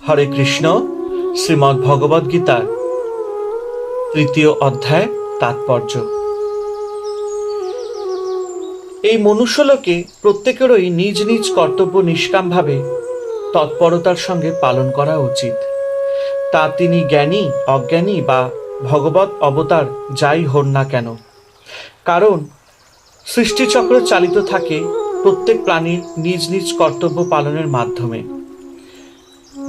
হরে কৃষ্ণ। শ্রীমদ্ ভগবদ গীতার ৩য় অধ্যায় তাৎপর্য। এই মনুষ্যলোকে প্রত্যেকেরই নিজ নিজ কর্তব্য নিষ্কামভাবে তৎপরতার সঙ্গে পালন করা উচিত। তা তিনি জ্ঞানী, অজ্ঞানী বা ভগবৎ অবতার যাই হন না কেন। কারণ সৃষ্টিচক্র চালিত থাকে প্রত্যেক প্রাণীর নিজ নিজ কর্তব্য পালনের মাধ্যমে।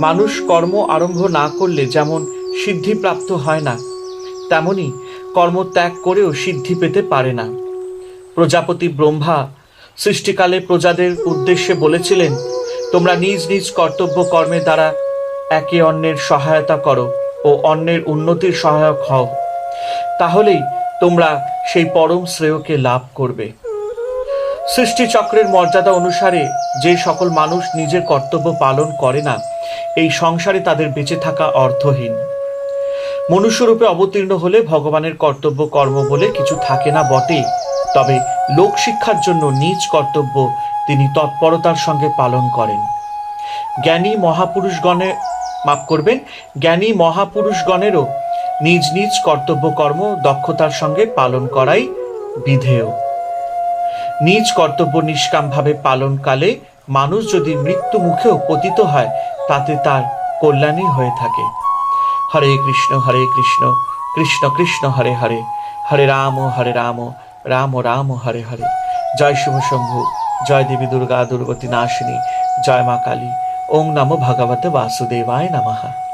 মানুষ কর্ম আরম্ভ না করলে যেমন সিদ্ধিপ্রাপ্ত হয় না, তেমনি কর্ম ত্যাগ করেও সিদ্ধি পেতে পারে না। প্রজাপতি ব্রহ্মা সৃষ্টিকালে প্রজাদের উদ্দেশ্যে বলেছিলেন, তোমরা নিজ নিজ কর্তব্য কর্মের দ্বারা একে অন্যের সহায়তা করো ও অন্যের উন্নতির সহায়ক হও, তাহলেই তোমরা সেই পরম শ্রেয়কে লাভ করবে। সৃষ্টিচক্রের মর্যাদা অনুসারে যে সকল মানুষ নিজের কর্তব্য পালন করে না, এই সংসারে তাদের বেঁচে থাকা অর্থহীন। মনুষ্যরূপে অবতীর্ণ হলে ভগবানের কর্তব্য কর্ম বলে কিছু থাকে না বটে, তবে লোক শিক্ষার জন্য নিজ কর্তব্য তিনি তৎপরতার সঙ্গে পালন করেন। জ্ঞানী মহাপুরুষগণেরও নিজ নিজ কর্তব্য কর্ম দক্ষতার সঙ্গে পালন করাই বিধেয়। নিজ কর্তব্য নিষ্কামভাবে পালনকালে মানুষ যদি মৃত্যু মুখেও পতিত হয়, তাতে তার কল্যাণই হয়ে থাকে। হরে কৃষ্ণ কৃষ্ণ কৃষ্ণ হরে হরে, হরে রাম রাম রাম হরে হরে। জয় শিব শম্ভু, জয় দেবী দুর্গা দুর্গতি নাশিনী, জয় মা কালী। ওং নমো ভগবতে বাসুদেবায় নমঃ।